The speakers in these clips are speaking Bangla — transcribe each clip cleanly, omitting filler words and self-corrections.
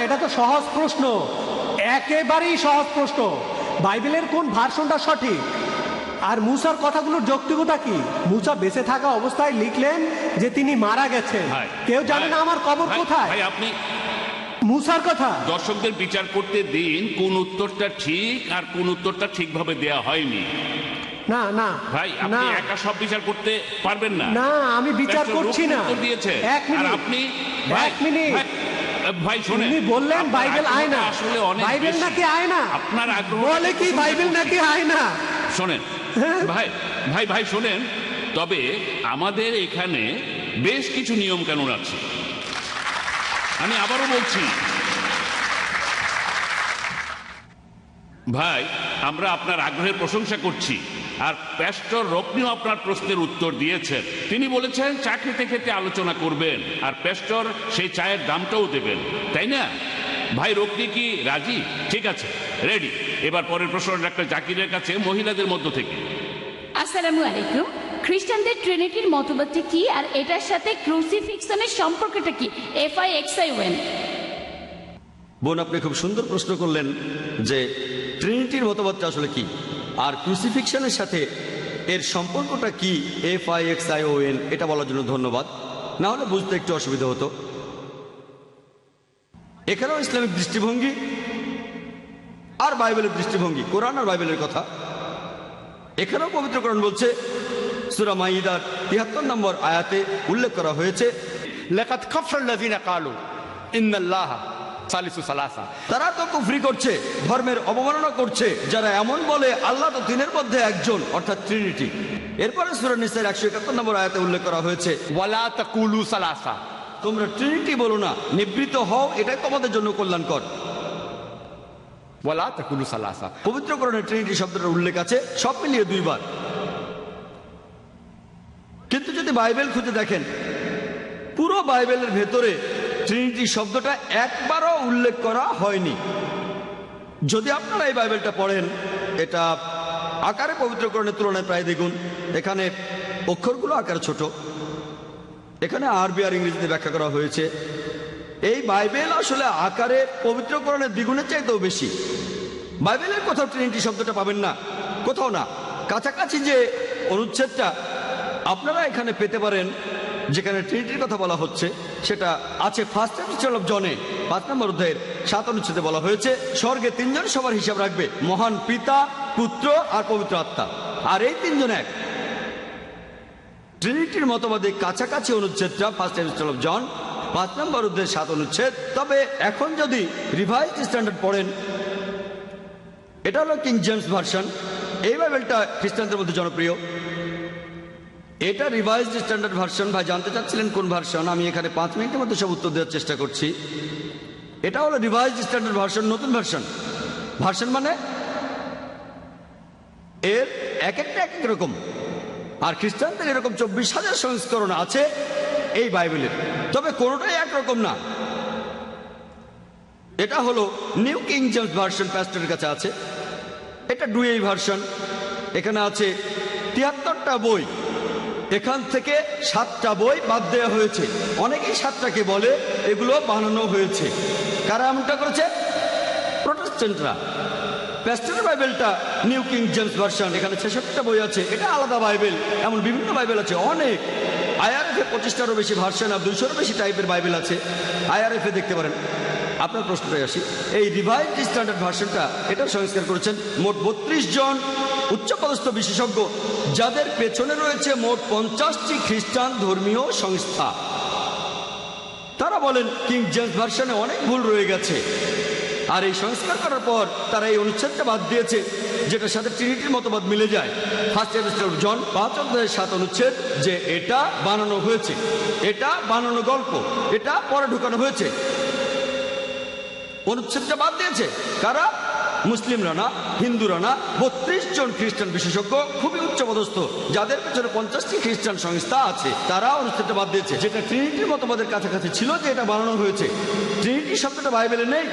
এটা তো সহজ প্রশ্ন, একেবারেই সহজ প্রশ্ন। বাইবেলের কোন ভার্সনটা সঠিক? আর মুসার কথাগুলোর যৌক্তিকতা কি? মুসা বেঁচে থাকা অবস্থায় লিখলেন যে তিনি মারা গেছেন, কেউ জানে না আমার কবর কোথায়। আপনি মুসার কথা দর্শকদের বিচার করতে দিন, কোন উত্তরটা ঠিক আর কোন উত্তরটা ঠিকভাবে দেয়া হয়নি। না না ভাই, আপনি একা সব বিচার করতে পারবেন না। না, আমি বিচার করছি না। দিয়েছে এক মিনিট, আপনি এক মিনিট ভাই শুনে বললেন বাইবেল আয়না, আসলে অনেক বাইবেল নাকি আয়না? আপনার আগ্রহ বলে কি বাইবেল নাকি আয়না? শোনেন ভাই ভাই ভাই শোনেন, তবে আমাদের এখানে বেশ কিছু নিয়ম কানুন আছে। আমি আবারও বলছি ভাই, আমরা আপনার আগ্রহের প্রশংসা করছি। আর প্যাস্টর রকনিও আপনার প্রশ্নের উত্তর দিয়েছেন। তিনি বলেছেন চা খেতে খেতে আলোচনা করবেন, আর প্যাস্টর সেই চায়ের দামটাও দেবেন, তাই না? ভাই রকনি কি রাজি? ঠিক আছে, রেডি। এবার পরের প্রশ্ন ডাক্তার জাকিরের কাছে, মহিলাদের মধ্য থেকে। আসসালামু আলাইকুম। খ্রিস্টানদের ট্রিনিটির মতবাদটি কি, আর এটার সাথে ক্রুসিফিক্সনের সম্পর্কটা কি? FIXION। বোন, আপনি খুব সুন্দর প্রশ্ন করলেন যে ট্রিনিটির মতবাদটা আসলে কি, আর ক্রুসিফিকশনের সাথে এর সম্পর্কটা কি, FIXION, এটা বলার জন্য ধন্যবাদ। না হলে বুঝতে একটু অসুবিধা হতো। এখানেও ইসলামিক দৃষ্টিভঙ্গি আর বাইবেলের দৃষ্টিভঙ্গি, কোরআন আর বাইবেলের কথা। এখানেও পবিত্র কোরআন বলছে, সূরা মাইদার ৭৩ নম্বর আয়াতে উল্লেখ করা হয়েছে, লাকাদ কাফারাল্লাযিনা ক্বালু ইন্নাল্লাহা সালিসু সালাসা। তারা তো কুফরি করছে, ধর্মের অবমাননা করছে যারা এমন বলে আল্লাহ তো তিনের মধ্যে একজন, অর্থাৎ ট্রিনিটি। এরপরে সূরা নিসার ১৭১ নম্বর আয়াতে উল্লেখ করা হয়েছে, ওয়ালা তাকুলু সালাসা, তোমরা ট্রিনিটি বলো না, নিবৃত্ত হও, এটাই তোমাদের জন্য কল্যাণকর। ওয়ালা তাকুলু সালাসা। পবিত্র কোরআনে ট্রিনিটি শব্দটার উল্লেখ আছে সব মিলিয়ে 2 বার। কিন্তু যদি বাইবেল খুঁজে দেখেন, পুরো বাইবেলের ভেতরে ট্রিনিটি শব্দটা একবারও উল্লেখ করা হয়নি। যদি আপনারা এই বাইবেলটা পড়েন, এটা আকারে পবিত্রকরণের তুলনায় প্রায় দ্বিগুণ। এখানে অক্ষরগুলো আকারে ছোট, এখানে আরবি আর ইংরেজিতে ব্যাখ্যা করা হয়েছে। এই বাইবেল আসলে আকারে পবিত্রকরণের দ্বিগুণের চাইতেও বেশি। বাইবেলের কোথাও ট্রিনিটি শব্দটা পাবেন না, কোথাও না। কাছাকাছি যে অনুচ্ছেদটা আপনারা এখানে পেতে পারেন যেখানে ট্রিনিটির কথা বলা হচ্ছে, সেটা আছে ফার্স্ট এপিস্টল অফ জনে 5 নম্বর অধ্যায়ের 7 অনুচ্ছেদে বলা হয়েছে, স্বর্গে 3 জন সবার হিসাব রাখবে, মহান পিতা, পুত্র আর পবিত্র আত্মা, আর এই 3 জন এক। ট্রিনিটির মতবাদে কাছাকাছি অনুচ্ছেদটা ফার্স্ট এপিস্টল অফ জন 5 নম্বর অধ্যায়ের 7 অনুচ্ছেদ। তবে এখন যদি রিভাইজড স্ট্যান্ডার্ড পড়েন, এটা হলো কিং জেমস ভার্সন। এই বাইবেলটা খ্রিস্টানদের মধ্যে জনপ্রিয়। এটা রিভাইজড স্ট্যান্ডার্ড ভার্সন। ভাই জানতে চাচ্ছিলেন কোন ভার্সন? আমি এখানে 5 মিনিটের মধ্যে সব উত্তর দেওয়ার চেষ্টা করছি। এটা হলো রিভাইজড স্ট্যান্ডার্ড ভার্সন, নতুন ভার্সন। ভার্সন মানে এর এক একটা এক এক রকম। আর খ্রিস্টানদের এরকম 24,000 সংস্করণ আছে এই বাইবেলের, তবে কোনোটাই একরকম না। এটা হলো নিউ কিং জেমস ভার্সন, প্যাস্টরের কাছে আছে। এটা ডুয়েই ভার্সন। এখানে আছে 73টা বই, এখান থেকে 7টা বই বাদ দেওয়া হয়েছে। অনেকেই 7টাকে বলে এগুলো বানানো হয়েছে। কারা এমনটা করেছে? প্রটেস্ট্যান্টরা। প্যাস্টরের বাইবেলটা নিউ কিং জেমস ভার্সন, এখানে 66টা বই আছে। এটা আলাদা বাইবেল, এমন বিভিন্ন বাইবেল আছে অনেক। IRF-এ 25টারও বেশি ভার্সন আর 200-রও বেশি টাইপের বাইবেল আছে। IRF-এ দেখতে পারেন। আপনার প্রশ্নটাই আসি, এই রিভাইজড স্ট্যান্ডার্ড ভার্সনটা এটা সংস্কার করেছেন মোট 32 জন উচ্চপদস্থ বিশেষজ্ঞ, যাদের পেছনে রয়েছে মোট 50টি খ্রিস্টান ধর্মীয় সংস্থা। তারা বলেন কিং জেমস ভার্সনে অনেক ভুল রয়ে গেছে, আর এই সংস্কার করার পর তারা এই অনুচ্ছেদটা বাদ দিয়েছে যেটার সাথে ট্রিনিটির মতবাদ মিলে যায়। ফার্স্ট এপিস্টল অফ জন 5 অধ্যায়ের 7 অনুচ্ছেদ, যে এটা বানানো হয়েছে, এটা বানানো গল্প, এটা পরে ঢুকানো হয়েছে। অনুচ্ছেদটা বাদ দিয়েছে কারা? মুসলিমরা না, হিন্দুরা না, 32 জন খ্রিস্টান বিশেষজ্ঞ, খুবই উচ্চপদস্থ, যাদের পেছনে 50টি খ্রিস্টান সংস্থা আছে। তারা অনুচ্ছেদটা বাদ দিয়েছে, যেটা ট্রিনিটির মতবাদের কাছাকাছি ছিল, যে এটা বানানো হয়েছে। ট্রিনিটি শব্দটা বাইবেলে নেই।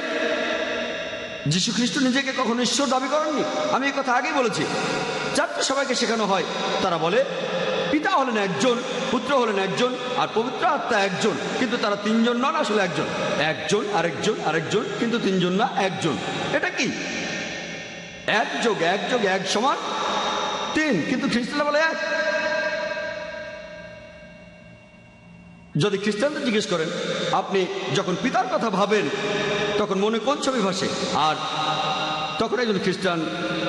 যীশু খ্রিস্ট নিজেকে কখনো ঈশ্বর দাবি করেননি। আমি এই কথা আগেই বলেছি। 4টে সবাইকে শেখানো হয়, তারা বলে পিতা হলেন একজন, পুত্র হলেন একজন, আর পবিত্র আত্মা একজন, কিন্তু তারা তিনজন নন, আসলে একজন। একজন আরেকজন আরেকজন, কিন্তু তিনজন না, একজন। এটা কি? এক যোগ এক যোগ এক সমান তিন, কিন্তু খ্রিস্টানরা বলে এক। যদি খ্রিস্টানদের জিজ্ঞেস করেন আপনি যখন পিতার কথা ভাবেন তখন মনে কোন ছবি ভাসে, আর তখন একজন খ্রিস্টান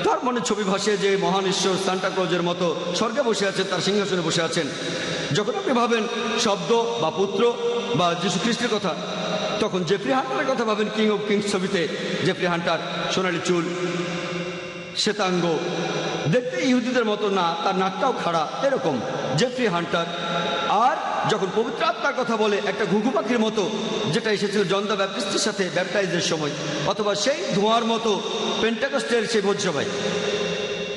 তার মনে ছবি ভাসে যে মহান ঈশ্বর সান্টা ক্লজের মতো স্বর্গে বসে আছেন, তার সিংহাসনে বসে আছেন। যখন আপনি ভাবেন শব্দ বা পুত্র বা যীশু খ্রিস্টের কথা, তখন জেফ্রি হান্টারের কথা ভাবেন কিং অফ কিংস ছবিতে। জেফ্রি হান্টার, সোনালি চুল, শ্বেতাঙ্গ, দেখতে ইহুদিদের মতো না, তার নাকটাও খাড়া, এরকম জেফ্রি হান্টার। আর যখন পবিত্র আত্মার কথা বলে একটা ঘুঘু পাখির মতো, যেটা এসেছিল জন দ্য ব্যাপটিস্টের সাথে ব্যাপটাইজের সময়, অথবা সেই ধোঁয়ার মতো পেন্টাকস্টের সেই ভোজসভায়।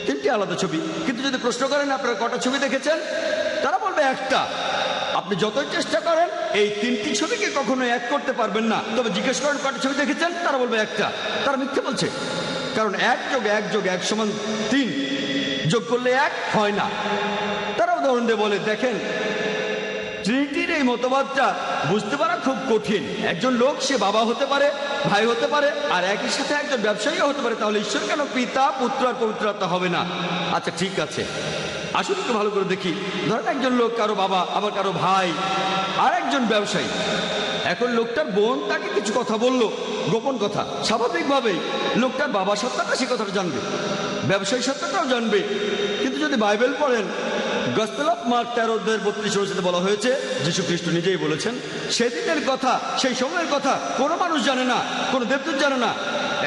তিনটি আলাদা ছবি। কিন্তু যদি প্রশ্ন করেন আপনারা কটা ছবি দেখেছেন, তারা বলবে একটা। আপনি যতই চেষ্টা করেন এই তিনটি ছবিকে কখনো এক করতে পারবেন না। তবে জিজ্ঞেস করেন কটা ছবি দেখেছেন, তারা বলবে একটা। তারা মিথ্যে বলছে, কারণ এক যোগ এক যোগ এক সমান তিন, যোগ করলে এক হয় না। তারা উদাহরণ দিয়ে বলে, দেখেন ট্রিনিটির এই মতবাদটা বুঝতে পারা খুব কঠিন। একজন লোক সে বাবা হতে পারে, ভাই হতে পারে, আর একই সাথে একজন ব্যবসায়ীও হতে পারে, তাহলে ঈশ্বর কেন পিতা, পুত্র আর পবিত্র আত্মা হবে না? আচ্ছা ঠিক আছে, আসলে একটু ভালো করে দেখি। ধরেন একজন লোক কারো বাবা, আবার কারো ভাই, আর একজন ব্যবসায়ী। এখন লোকটার বোন তাকে কিছু কথা বললো, গোপন কথা। স্বাভাবিকভাবেই লোকটার বাবা সত্তাটা সে কথাটা জানবে, ব্যবসায়ী সত্তাটাও জানবে। কিন্তু যদি বাইবেল পড়েন, গসপেল অফ মার্ক 13:32 বলা হয়েছে, যীশু খ্রিস্ট নিজেই বলেছেন সেদিনের কথা, সেই সময়ের কথা কোনো মানুষ জানে না, কোনো দেবদূত জানে না,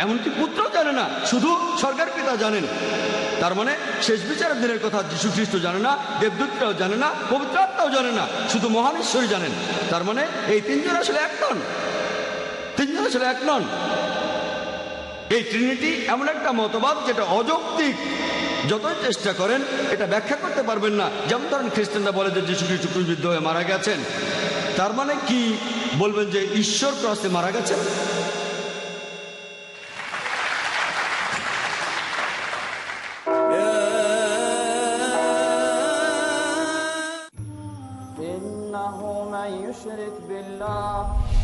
এমনকি পুত্রও জানে না, শুধু স্বর্গের পিতা জানেন। তার মানে শেষ বিচারের দিনের কথা যীশু খ্রিস্ট জানে না, দেবদূতরাও জানে না, পবিত্র আত্মাও জানে না, শুধু মহান ঈশ্বরই জানেন। তার মানে এই তিনজন আসলে এক নন, তিনজন আসলে এক নন। এই ট্রিনিটি এমন একটা মতবাদ যেটা অযৌক্তিক। যতই চেষ্টা করেন এটা ব্যাখ্যা করতে পারবেন না। যেমন ধরেন খ্রিস্টানরা বলে যে যীশু খ্রিস্ট ক্রুশবিদ্ধ হয়ে মারা গেছেন, তার মানে কি বলবেন যে ঈশ্বর ক্রসে মারা গেছেন? إنه من يشرك بالله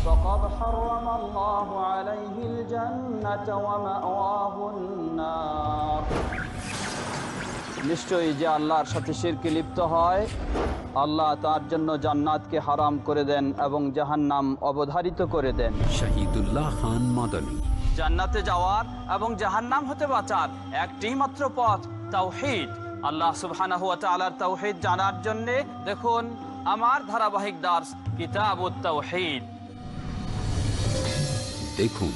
فقد حرم الله عليه الجنة ومأواه النار। নিশ্চয়ই যে আল্লাহর সাথে শিরকে লিপ্ত হয়, আল্লাহ তার জন্য জান্নাতকে হারাম করে দেন এবং জাহান্নাম অবধারিত করে দেন। শহীদুল্লাহ খান মাদানী। জান্নাতে যাওয়ার এবং জাহান্নাম হতে বাঁচার একটি মাত্র পথ, তাওহীদ। আল্লাহ সুবহানাহু ওয়া তাআলার তাওহীদ জানার জন্য দেখুন আমার ধারাবাহিক দার্স কিতাবুত তাওহীদ। দেখুন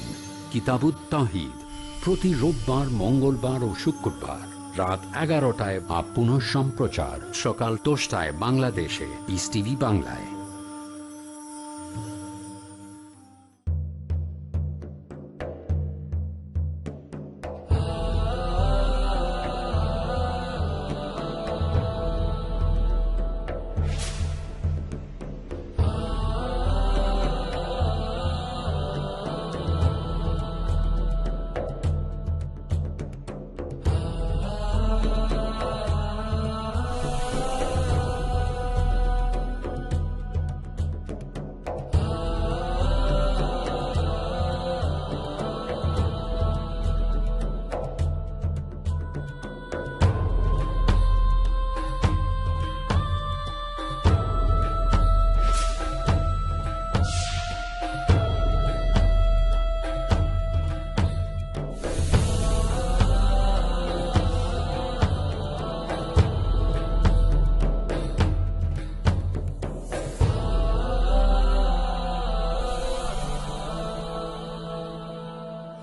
কিতাবুত তাওহীদ প্রতি রোববার, মঙ্গলবার ও শুক্রবার রাত 11টায় বা পুনঃ সম্প্রচার সকাল 10টায় বাংলাদেশে পিস টিভি বাংলায়।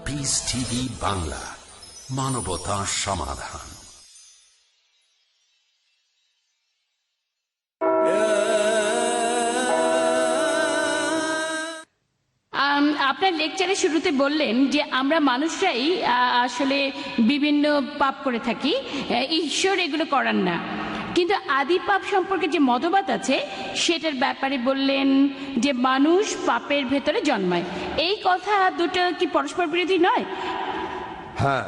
পিস টিভি বাংলা, মানবতা সমাধান। আপনার লেকচারের শুরুতে বললেন যে আমরা মানুষরাই আসলে বিভিন্ন পাপ করে থাকি, ঈশ্বর এগুলো করান না। কিন্তু আদি পাপ সম্পর্কে যে মতবাদ আছে সেটার ব্যাপারে বললেন যে মানুষ পাপের ভেতরে জন্মায়। এই কথা দুটো কি পরস্পর বিরোধী নয়? হ্যাঁ,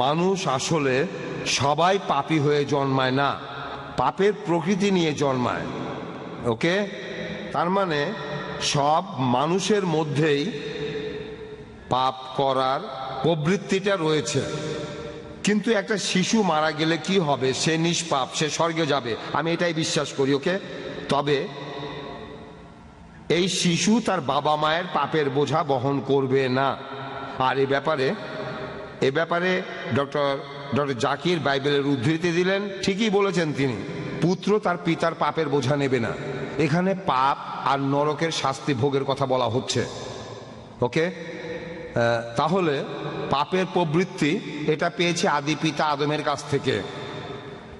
মানুষ আসলে সবাই পাপী হয়ে জন্মায় না। পাপের প্রকৃতি নিয়ে জন্মায়। ওকে, তার মানে সব মানুষের মধ্যেই পাপ করার প্রবৃত্তিটা রয়েছে। কিন্তু একটা শিশু মারা গেলে কি হবে? সে নিষ্পাপ, সে স্বর্গে যাবে, আমি এটাই বিশ্বাস করি। ওকে, তবে এই শিশু তার বাবা মায়ের পাপের বোঝা বহন করবে না। আর এ ব্যাপারে ডক্টর জাকির বাইবেলের উদ্ধৃতি দিলেন, ঠিকই বলেছেন তিনি, পুত্র তার পিতার পাপের বোঝা নেবে না। এখানে পাপ আর নরকের শাস্তি ভোগের কথা বলা হচ্ছে। ওকে, তাহলে পাপের প্রবৃত্তি এটা পেয়েছে আদি পিতা আদমের কাছ থেকে।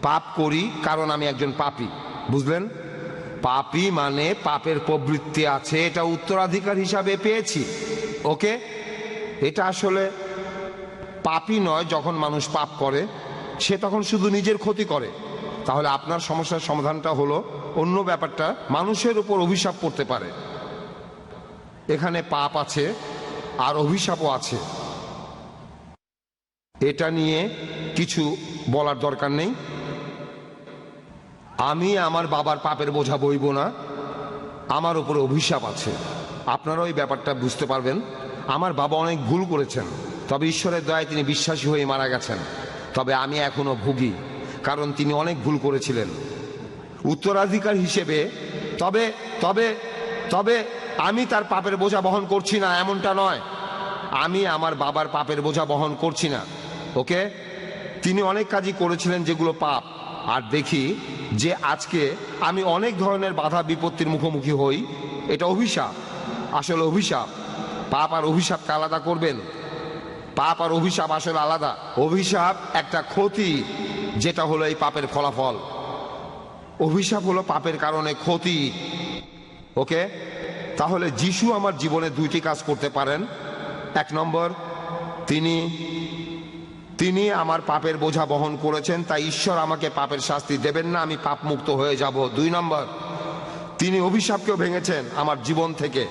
পাপ করি কারণ আমি একজন পাপী, বুঝলেন? পাপী মানে পাপের প্রবৃত্তি আছে, এটা উত্তরাধিকার হিসাবে পেয়েছি। ওকে, এটা আসলে পাপই নয়। যখন মানুষ পাপ করে সে তখন শুধু নিজের ক্ষতি করে। তাহলে আপনার সমস্যার সমাধানটা হলো অন্য ব্যাপারটা, মানুষের উপর অভিশাপ পড়তে পারে। এখানে পাপ আছে আর অভিশাপও আছে, এটা নিয়ে কিছু বলার দরকার নেই। আমি আমার বাবার পাপের বোঝা বইব না, আমার উপরে অভিশাপ আছে। আপনারাও এই ব্যাপারটা বুঝতে পারবেন। আমার বাবা অনেক ভুল করেছেন, তবে ঈশ্বরের দয়ায় তিনি বিশ্বাসী হয়ে মারা গেছেন। তবে আমি এখনো ভুগি, কারণ তিনি অনেক ভুল করেছিলেন। উত্তরাধিকার হিসেবে তবে তবে তবে আমি তার পাপের বোঝা বহন করছি না, এমনটা নয়। আমি আমার বাবার পাপের বোঝা বহন করছি না। ওকে, তিনি অনেক কাজই করেছিলেন যেগুলো পাপ। আর দেখি যে আজকে আমি অনেক ধরনের বাধা বিপত্তির মুখোমুখি হই, এটা অভিশাপ। আসলে অভিশাপ, পাপ আর অভিশাপকে আলাদা করবেন। পাপ আর অভিশাপ আসলে আলাদা। অভিশাপ একটা ক্ষতি, যেটা হলো এই পাপের ফলাফল। অভিশাপ হলো পাপের কারণে ক্ষতি। ওকে, তাহলে যিশু আমার জীবনে দুইটি কাজ করতে পারেন। এক নম্বর, তিনি আমার পাপের বোঝা বহন করেছেন, তাই ঈশ্বর আমাকে পাপের শাস্তি দেবেন না, আমি পাপ মুক্ত হয়ে যাব। দুই নম্বর, তিনি অভিশাপকেও ভেঙেছেন আমার জীবন থেকে।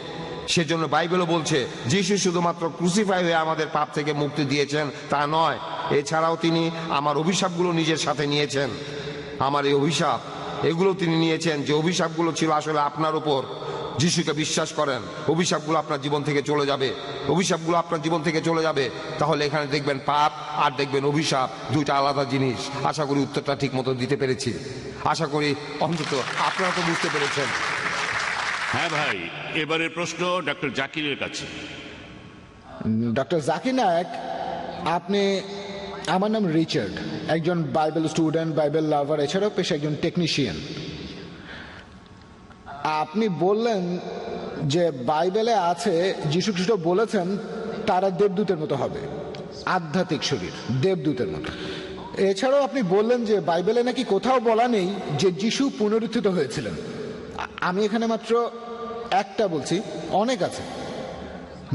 সেজন্য বাইবেলও বলছে যিশু শুধুমাত্র ক্রুসিফাই হয়ে আমাদের পাপ থেকে মুক্তি দিয়েছেন তা নয়, এছাড়াও তিনি আমার অভিশাপগুলো নিজের সাথে নিয়েছেন। আমার এই অভিশাপ, এগুলো তিনি নিয়েছেন, যে অভিশাপগুলো ছিল আসলে আপনার উপর। যিশুকে বিশ্বাস করেন, অভিশাপগুলো আপনার জীবন থেকে চলে যাবে। অভিশাপগুলো আপনার জীবন থেকে চলে যাবে। তাহলে এখানে দেখবেন পাপ আর দেখবেন অভিশাপ, দুইটা আলাদা জিনিস। আশা করি উত্তরটা ঠিক মতো দিতে পেরেছি। আশা করি অন্তত আপনারা তো বুঝতে পেরেছেন। হ্যাঁ ভাই, এবারের প্রশ্ন ডক্টর জাকিরের কাছে। ডক্টর জাকির নায়েক, আমার নাম রিচার্ড, একজন বাইবেল স্টুডেন্ট, বাইবেল লাভার, এছাড়াও পেশা একজন টেকনিশিয়ান। আপনি বললেন যে বাইবেলে আছে যীশু খ্রিস্ট বলেছেন তারা দেবদূতের মতো হবে, আধ্যাত্মিক শরীর দেবদূতের মতো। এছাড়াও আপনি বললেন যে বাইবেলে নাকি কোথাও বলা নেই যে যীশু পুনরুত্থিত হয়েছিলেন। আমি এখানে মাত্র একটা বলছি, অনেক আছে।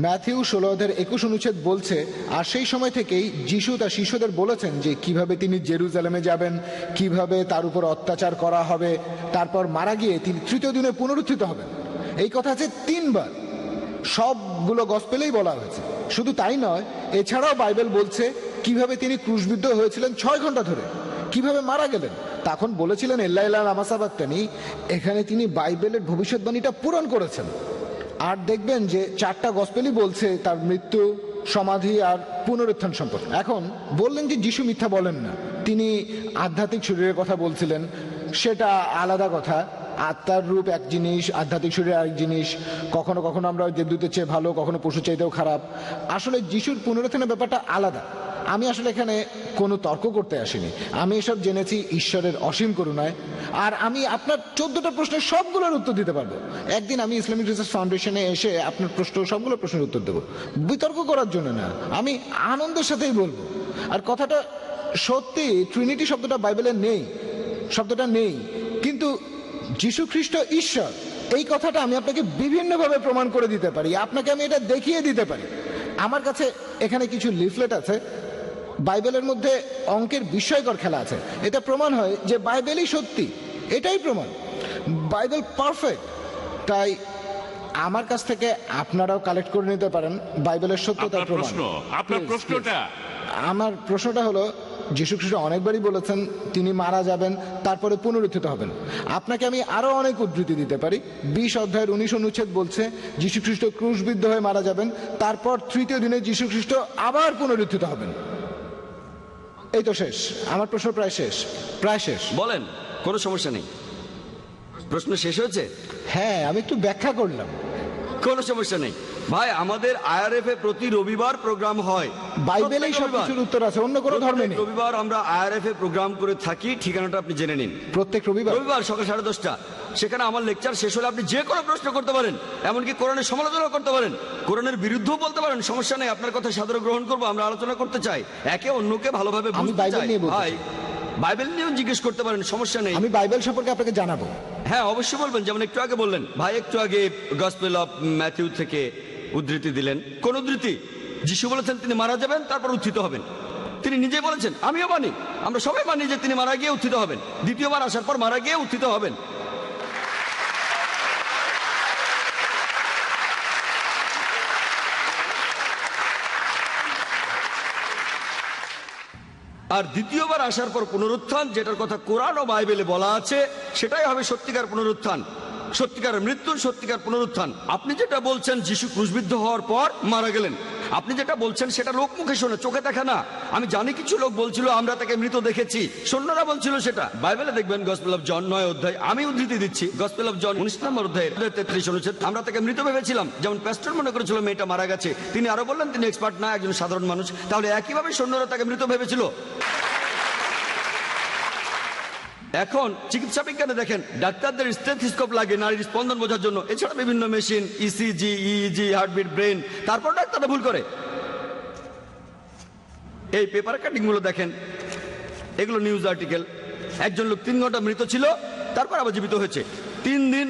ম্যাথিউ 16:21 বলছে, আর সেই সময় থেকেই যিশু তার শিষ্যদের বলেছেন যে কিভাবে তিনি জেরুজালেমে যাবেন, কিভাবে তার উপর অত্যাচার করা হবে, তারপর মারা গিয়ে তিনি তৃতীয় দিনে পুনরুত্থিত হবেন। এই কথা আছে 3 বার, সবগুলো গসপেলেই বলা হয়েছে। শুধু তাই নয়, এছাড়াও বাইবেল বলছে কিভাবে তিনি ক্রুশবিদ্ধ হয়েছিলেন 6 ঘন্টা ধরে, কিভাবে মারা গেলেন। তখন বলেছিলেন এল্লা ইল্লা লামা সাবাক্তানি। এখানে তিনি বাইবেলের ভবিষ্যৎবাণীটা পূরণ করেছেন। আর দেখবেন যে 4টা গসপেলই বলছে তার মৃত্যু, সমাধি আর পুনরুত্থান সম্পর্কে। এখন বললেন যে যিশু মিথ্যা বলেন না, তিনি আধ্যাত্মিক শরীরের কথা বলছিলেন, সেটা আলাদা কথা। আত্মার রূপ এক জিনিস, আধ্যাত্মিক শরীর আরেক জিনিস। কখনো কখনো আমরা দেবদূতের চেয়ে ভালো, কখনো পশু চাইতেও খারাপ। আসলে যিশুর পুনরুত্থানের ব্যাপারটা আলাদা। আমি আসলে এখানে কোনো তর্ক করতে আসিনি, আমি এসব জেনেছি ঈশ্বরের অসীম করুণায়। আর আমি আপনার 14টা প্রশ্নের সবগুলোর উত্তর দিতে পারবো। একদিন আমি ইসলামিক রিসার্চ ফাউন্ডেশনে এসে আপনার সবগুলো প্রশ্নের উত্তর দেবো, বিতর্ক করার জন্য না, আমি আনন্দের সাথেই বলবো। আর কথাটা সত্যি, ট্রিনিটি শব্দটা বাইবেলে নেই, শব্দটা নেই, কিন্তু যীশু খ্রিস্ট ঈশ্বর, এই কথাটা আমি আপনাকে বিভিন্নভাবে প্রমাণ করে দিতে পারি। আপনাকে আমি এটা দেখিয়ে দিতে পারি। আমার কাছে এখানে কিছু লিফলেট আছে, বাইবেলের মধ্যে অঙ্কের বিস্ময়কর খেলা আছে। এটা প্রমাণ হয় যে বাইবেলই সত্যি, এটাই প্রমাণ। Bible perfect. তাই আমার কাছ থেকে আপনারাও কালেক্ট করে নিতে পারেন বাইবেলের সত্যতার আপনার প্রমাণ। প্রশ্ন, আপনার Please, প্রশ্নটা। please। আমার প্রশ্নটা হলো, যীশু খ্রিস্ট অনেকবারই বলেছেন তিনি মারা যাবেন, তারপরে পুনরুত্থিত হবেন। আপনাকে আমি আরো অনেক উদ্ধৃতি দিতে পারি। 20 অধ্যায়ের 19 অনুচ্ছেদ বলছে যীশু খ্রিস্ট ক্রুশবিদ্ধ হয়ে মারা যাবেন, তারপর তৃতীয় দিনে যীশু খ্রিস্ট আবার পুনরুত্থিত হবেন। এই তো শেষ, আমার প্রশ্ন প্রায় শেষ, প্রায় শেষ। বলেন, কোনো সমস্যা নেই। প্রশ্ন শেষ হয়েছে? হ্যাঁ, আমি একটু ব্যাখ্যা করলাম। কোনো সমস্যা নেই ভাই, আমাদের IRF এ প্রতি রবিবার প্রোগ্রাম হয়। বাইবেলেই প্রত্যেক রবিবার। সবকিছুর উত্তর আছে, অন্য কোনো ধর্মে নেই। রবিবার আমরা IRF এ প্রোগ্রাম করে থাকি, ঠিকানাটা আপনি জেনে নিন। প্রত্যেক রবিবার রবিবার সকাল 10:30। সেখানে আমার লেকচার শেষ হলে আপনি যে কোনো প্রশ্ন করতে পারেন, এমনকি কোরআনের সমালোচনা করতে পারেন, কোরআনের বিরুদ্ধেও বলতে পারেন, সমস্যা নেই। আপনার কথা সাদরে গ্রহণ করবো, আমরা আলোচনা করতে চাই, একে অন্যকে ভালোভাবে আমি বুঝতে বাইবেল চাই। নিয়ে বলতে ভাই, বাইবেল নিয়েও জিজ্ঞেস করতে পারেন, সমস্যা নেই। আমি বাইবেল সম্পর্কে আপনাকে জানাবো। হ্যাঁ, অবশ্যই বলবেন। যেমন একটু আগে বললেন, ভাই একটু আগে গসপেল অফ ম্যাথিউ থেকে উদ্ধৃতি দিলেন। কোন উদ্ধৃতি? যিশু বলেছেন তিনি মারা যাবেন, তারপর উত্থিত হবেন। তিনি নিজেই বলেছেন, আমিও মানি, আমরা সবাই মানি যে তিনি মারা গিয়ে উত্থিত হবেন, দ্বিতীয়বার আসার পর মারা গিয়ে উত্থিত হবেন। আর দ্বিতীয়বার আসার পর পুনরুত্থান, যেটার কথা কোরআন ও বাইবেলে বলা আছে, সেটাই হবে সত্যিকার পুনরুত্থান, সত্যিকার মৃত্যু, সত্যিকার পুনরুত্থান। আপনি যেটা বলছেন যিশু ক্রুশবিদ্ধ হওয়ার পর মারা গেলেন, আপনি যেটা বলছেন সেটা লোক মুখে শোনে, চোখে দেখা না। আমি জানি কিছু লোক বলছিল আমরা তাকে মৃত দেখেছি, সৈন্যরা বলছিল সেটা। বাইবেলে দেখবেন গসপেল অফ জন 9 অধ্যায়, আমি উদ্ধৃতি দিচ্ছি, গসপেল অফ জন 19 নম্বর অধ্যায় 33 অনুচ্ছেদ, আমরা তাকে মৃত ভেবেছিলাম। যেমন প্যাস্টর মনে করেছিল মেয়েটা মারা গেছে, তিনি আরো বললেন তিনি এক্সপার্ট না, একজন সাধারণ মানুষ। তাহলে একইভাবে সৈন্যরা তাকে মৃত ভেবেছিল। এখন চিকিৎসা বিজ্ঞানে দেখেন, ডাক্তারদের স্টেথোস্কোপ লাগে নারীর স্পন্দন বোঝার জন্য, এছাড়া বিভিন্ন machine, ECG, EEG, heartbeat, brain, তারপর ডাক্তাররা ভুল করে। এই পেপার কাটিং গুলো দেখেন, এগুলো নিউজ আর্টিকেল। একজন লোক 3 ঘন্টা মৃত ছিল, তারপর আবার জীবিত হয়েছে 3 দিন।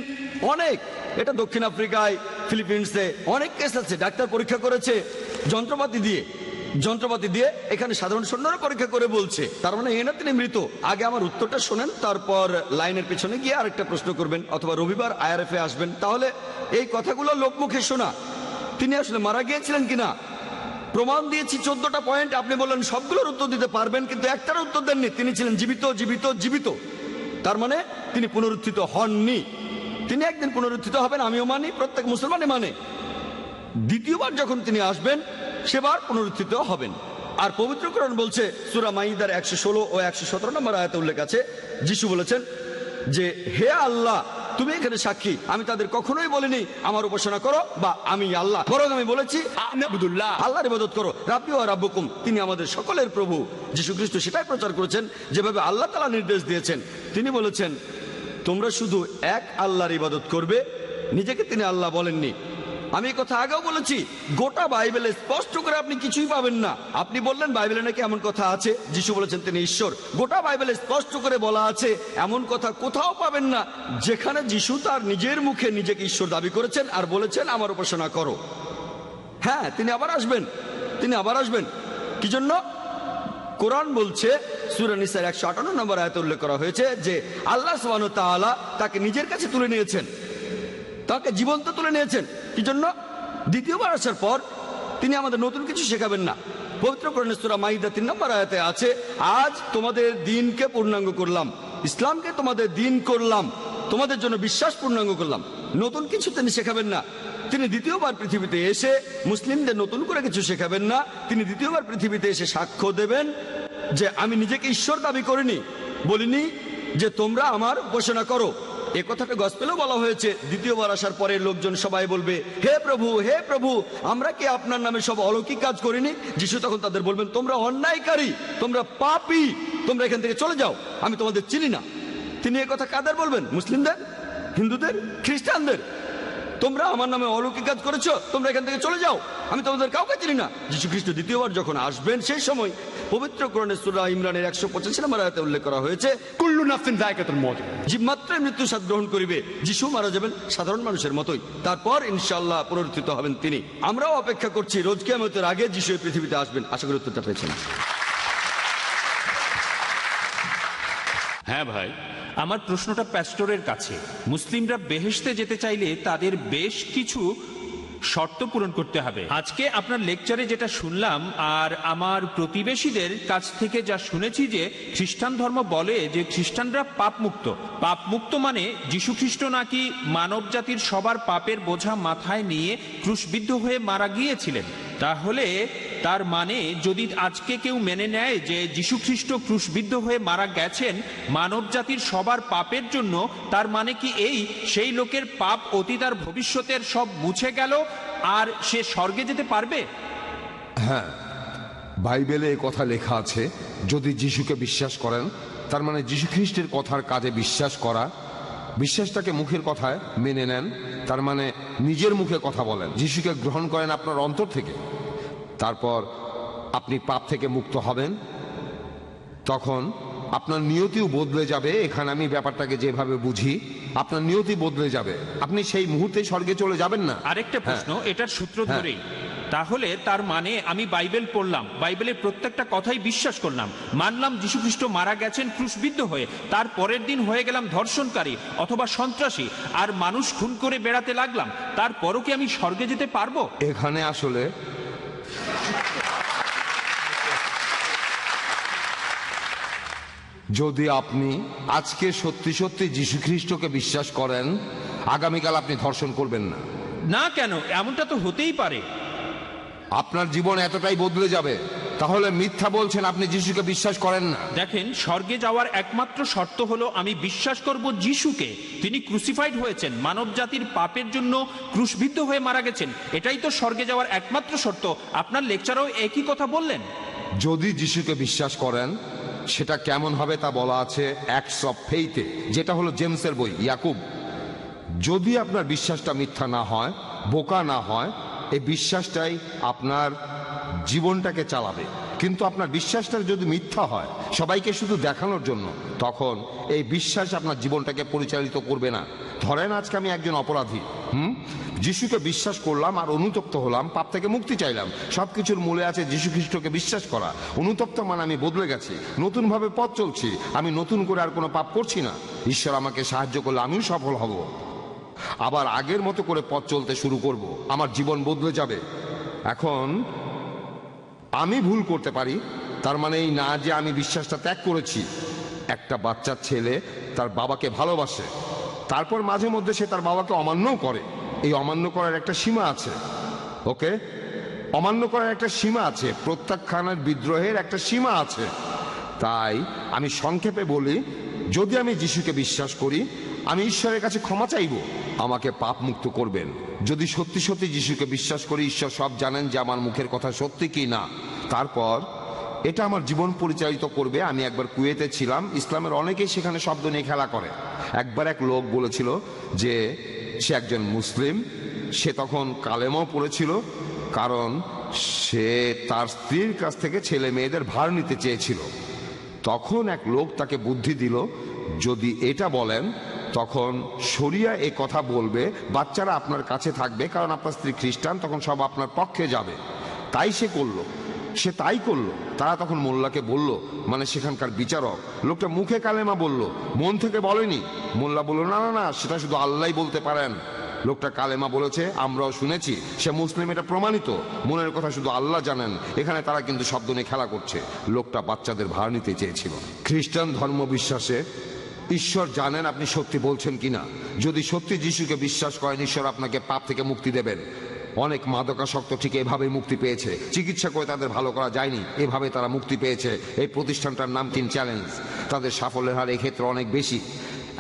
অনেক, এটা দক্ষিণ আফ্রিকায়, ফিলিপিন্সে অনেক কেস আছে। ডাক্তার পরীক্ষা করেছে যন্ত্রপাতি দিয়ে, এখানে সাধারণ সৈন্যরা পরীক্ষা করে বলছে, তার মানে এ না তিনি মৃত। আগে আমার উত্তরটা শোনেন, তারপর লাইনের পেছনে গিয়ে আরেকটা প্রশ্ন করবেন, অথবা রবিবার IRF এ আসবেন। তাহলে এই কথাগুলো লোকমুখে শোনা, তিনি আসলে মারা গিয়েছিলেন কিনা প্রমাণ দিয়েছি 14টা পয়েন্ট। আপনি বললেন সবগুলোর উত্তর দিতে পারবেন, কিন্তু একটার উত্তর দেননি। তিনি ছিলেন জীবিত, জীবিত, জীবিত। তার মানে তিনি পুনরুত্থিত হননি। তিনি একদিন পুনরুত্থিত হবেন, আমিও মানি, প্রত্যেক মুসলমানই মানে। দ্বিতীয়বার যখন তিনি আসবেন, সেবার পুনরুত্থিত হবেন। আর পবিত্র কোরআন বলছে, সূরা মাইদার 116 ও 117 নম্বর আয়াতে উল্লেখ আছে, যিশু বলেছেন যে হে আল্লাহ, তুমি এখানে সাক্ষী, আমি তাদের কখনোই বলিনি আমার উপাসনা করো বা আমি আল্লাহ, বরং আমি বলেছি আল্লাহর ইবাদত করো, রাব্বি ওয়া রাব্বুকুম, তিনি আমাদের সকলের প্রভু। যিশু খ্রিস্ট সেটাই প্রচার করেছেন যেভাবে আল্লাহ তাআলা নির্দেশ দিয়েছেন। তিনি বলেছেন তোমরা শুধু এক আল্লাহর ইবাদত করবে, নিজেকে তিনি আল্লাহ বলেননি। আমি এই কথা আগেও বলেছি, গোটা বাইবেলে স্পষ্ট করে আপনি কিছুই পাবেন না। আপনি বললেন বাইবেলে নাকি এমন কথা আছে যিশু বলেছেন তিনি ঈশ্বর, গোটা বাইবেলে স্পষ্ট করে বলা আছে এমন কথা কোথাও পাবেন না যেখানে যিশু তার নিজের মুখে নিজেকে ঈশ্বর দাবি করেছেন আর বলেছেন আমার উপাসনা করো। হ্যাঁ, তিনি আবার আসবেন, তিনি আবার আসবেন। কি জন্য? কোরআন বলছে, সূরা নিসার 158 নম্বর আয়াতে উল্লেখ করা হয়েছে যে আল্লাহ সুবহানাহু ওয়া তাআলা তাকে নিজের কাছে তুলে নিয়েছেন, তাকে জীবন্ত তুলে নিয়েছেন। কি জন্য? দ্বিতীয়বার আসার পর তিনি আমাদের নতুন কিছু শেখাবেন না। পবিত্র কোরআনের সূরা মাইদা 3 নম্বর আয়াতে আছে, আজ তোমাদের দিনকে পূর্ণাঙ্গ করলাম, ইসলামকে তোমাদের দিন করলাম, তোমাদের জন্য বিশ্বাস পূর্ণাঙ্গ করলাম। নতুন কিছু তিনি শেখাবেন না। তিনি দ্বিতীয়বার পৃথিবীতে এসে মুসলিমদের নতুন করে কিছু শেখাবেন না। তিনি দ্বিতীয়বার পৃথিবীতে এসে সাক্ষ্য দেবেন যে আমি নিজেকে ঈশ্বর দাবি করিনি, বলিনি যে তোমরা আমার উপাসনা করো। এ কথাটা গসপেলেও বলা হয়েছে। দ্বিতীয়বার আসার পরে লোকজন সবাই বলবে হে প্রভু, হে প্রভু, আমরা কি আপনার নামে সব অলৌকিক কাজ করিনি? যিশু তখন তাদের বলবেন তোমরা অন্যায়কারী, তোমরা পাপী, তোমরা এখান থেকে চলে যাও, আমি তোমাদের চিনি না। তিনি এ কথা কাদের বলবেন? মুসলিমদের, হিন্দুদের, খ্রিস্টানদের। তোমরা আমার নামে অলৌকিক কাজ করেছো, তোমরা এখান থেকে চলে যাও, আমি তোমাদের কাউকে চিনি না। যিশু খ্রিস্ট দ্বিতীয়বার যখন আসবেন সেই সময় পবিত্র কোরআনের সূরা ইমরানের 185 নম্বর আয়াতে উল্লেখ করা হয়েছে কুল্লু নাফসিন যায়কাতুল মউত, জীবমাত্রাই মৃত্যু স্বাদ গ্রহণ করিবে। যিশু মারা যাবেন সাধারণ মানুষের মতোই, তারপর ইনশাআল্লাহ পুনরুত্থিত হবেন তিনি। আমরাও অপেক্ষা করছি রোজ কিয়ামতের আগে যিশু এই পৃথিবীতে আসবেন। আশা করি উত্তরটা পেয়েছেন। হ্যাঁ ভাই, আমার প্রশ্নটা প্যাস্টরের কাছে। মুসলিমরা বেহেশতে যেতে চাইলে তাদের বেশ কিছু শর্ত পূরণ করতে হবে। আজকে আপনার লেকচারে যেটা শুনলাম আর আমার প্রতিবেশীদের কাছ থেকে যা শুনেছি যে খ্রিস্টান ধর্ম বলে যে খ্রিস্টানরা পাপমুক্ত। পাপমুক্ত মানে যীশুখ্রিস্ট নাকি মানব জাতির সবার পাপের বোঝা মাথায় নিয়ে ক্রুশবিদ্ধ হয়ে মারা গিয়েছিলেন। তাহলে তার মানে যদি আজকে কেউ মেনে নেয় যে যীশুখ্রিস্ট ক্রুশবিদ্ধ হয়ে মারা গেছেন মানব জাতির সবার পাপের জন্য, তার মানে কি এই সেই লোকের পাপ অতীত আর ভবিষ্যতের সব মুছে গেল আর সে স্বর্গে যেতে পারবে? হ্যাঁ, বাইবেলে এই কথা লেখা আছে, যদি যিশুকে বিশ্বাস করেন তার মানে যিশু খ্রিস্টের কথার কাজে বিশ্বাস করা। বিশ্বাসটাকে মুখের কথায় মেনে নেন, তার মানে নিজের মুখে কথা বলেন, যিশুকে গ্রহণ করেন আপনার অন্তর থেকে, তারপর আপনি পাপ থেকে মুক্ত হবেন। তখন আপনার নিয়তিও বদলে যাবে। এখানে আমি ব্যাপারটাকে যেভাবে বুঝি, আপনার নিয়তি বদলে যাবে, আপনি সেই মুহূর্তে স্বর্গে চলে যাবেন না। আরেকটা প্রশ্ন এটার সূত্র ধরেই, তাহলে তার মানে আমি বাইবেল পড়লাম, বাইবেলের প্রত্যেকটা কথাই বিশ্বাস করলাম, মানলাম যীশুখ্রিস্ট মারা গেছেন ক্রুশবিদ্ধ হয়ে, তার পরের দিন হয়ে গেলাম ধর্ষণকারী অথবা সন্ত্রাসী আর মানুষ খুন করে বেড়াতে লাগলাম, তারপরও কি আমি স্বর্গে যেতে পারবো? এখানে আসলে যদি আপনি আজকে সত্যি সত্যি যীশু খ্রিস্টকে বিশ্বাস করেন, আগামীকাল আপনি ধর্ষণ করবেন না। না কেন? এমনটা তো হতেই পারে। আপনার জীবন এতটাই বদলে যাবে। তাহলে মিথ্যা বলছেন, আপনি যিশুকে বিশ্বাস করেন না। দেখেন, স্বর্গে যাওয়ার একমাত্র শর্ত হলো আমি বিশ্বাস করব যিশুকে, তিনি ক্রুসিফাইড হয়েছেন, মানব জাতির পাপের জন্য ক্রুশবিদ্ধ হয়ে মারা গেছেন। এটাই তো স্বর্গে যাওয়ার একমাত্র শর্ত। আপনার লেকচারেও একই কথা বললেন। যদি যিশুকে বিশ্বাস করেন সেটা কেমন হবে তা বলা আছে অ্যাক্টস অফ ফেইথে, যেটা হলো জেমসের বই, ইয়াকুব। যদি আপনার বিশ্বাসটা মিথ্যা না হয়, বোকা না হয়, এই বিশ্বাসটাই আপনার জীবনটাকে চালাবে। কিন্তু আপনার বিশ্বাসটা যদি মিথ্যা হয়, সবাইকে শুধু দেখানোর জন্য, তখন এই বিশ্বাস আপনার জীবনটাকে পরিচালিত করবে না। ধরেন আজকে আমি একজন অপরাধী, যিশুকে বিশ্বাস করলাম আর অনুতপ্ত হলাম, পাপ থেকে মুক্তি চাইলাম। সবকিছুর মূলে আছে যিশু খ্রিস্টকে বিশ্বাস করা। অনুতপ্ত মানে আমি বদলে গেছি, নতুনভাবে পথ চলছি, আমি নতুন করে আর কোনো পাপ করছি না। ঈশ্বর আমাকে সাহায্য করলে আমিও সফল হব, আবার আগের মতো করে পথ চলতে শুরু করব, আমার জীবন বদলে যাবে। এখন আমি ভুল করতে পারি, তার মানে এই না যে আমি বিশ্বাসটা ত্যাগ করেছি। একটা বাচ্চা ছেলে তার বাবাকে ভালোবাসে, তারপর মাঝে মধ্যে সে তার বাবাকে অমান্যও করে। এই অমান্য করার একটা সীমা আছে, ওকে? অমান্য করার একটা সীমা আছে, প্রত্যাখ্যানের বিদ্রোহের একটা সীমা আছে। তাই আমি সংক্ষেপে বলি, যদি আমি যিশুকে বিশ্বাস করি, আমি ঈশ্বরের কাছে ক্ষমা চাইব, আমাকে পাপ মুক্ত করবেন। যদি সত্যি সত্যি যিশুকে বিশ্বাস করি, ঈশ্বর সব জানেন যে আমার মুখের কথা সত্যি কি না, তারপর এটা আমার জীবন পরিচালিত করবে। আমি একবার কুয়েতে ছিলাম, ইসলামের অনেকেই সেখানে শব্দ নিয়ে খেলা করে। একবার এক লোক বলেছিল যে সে একজন মুসলিম, সে তখন কালেমাও পড়েছিল, কারণ সে তার স্ত্রীর কাছ থেকে ছেলে মেয়েদের ভার নিতে চেয়েছিল। তখন এক লোক তাকে বুদ্ধি দিল, যদি এটা বলেন তখন শরিয়া এ কথা বলবে, বাচ্চারা আপনার কাছে থাকবে, কারণ আপনার স্ত্রী খ্রিস্টান, তখন সব আপনার পক্ষে যাবে। তাই সে করলো, সে তাই করলো। তারা তখন মোল্লাকে বলল, মানে সেখানকার বিচারক, লোকটা মুখে কালেমা বলল, মন থেকে বলেনি। মোল্লা বলল, না না না, সেটা শুধু আল্লাহই বলতে পারেন। লোকটা কালেমা বলেছে, আমরাও শুনেছি, সে মুসলিম, এটা প্রমাণিত, মনের কথা শুধু আল্লাহ জানেন। এখানে তারা কিন্তু শব্দ নিয়ে খেলা করছে। লোকটা বাচ্চাদের ভার নিতে চেয়েছিল। খ্রিস্টান ধর্ম বিশ্বাসে ঈশ্বর জানেন আপনি সত্যি বলছেন কিনা। যদি সত্যি যিশুকে বিশ্বাস করেন, ঈশ্বর আপনাকে পাপ থেকে মুক্তি দেবেন। অনেক মাদকাসক্ত ঠিক এভাবেই মুক্তি পেয়েছে, চিকিৎসা করে তাদের ভালো করা যায়নি, এভাবে তারা মুক্তি পেয়েছে। এই প্রতিষ্ঠানটার নাম টিন চ্যালেঞ্জ। তাদের সাফল্যের হার এক্ষেত্রে অনেক বেশি।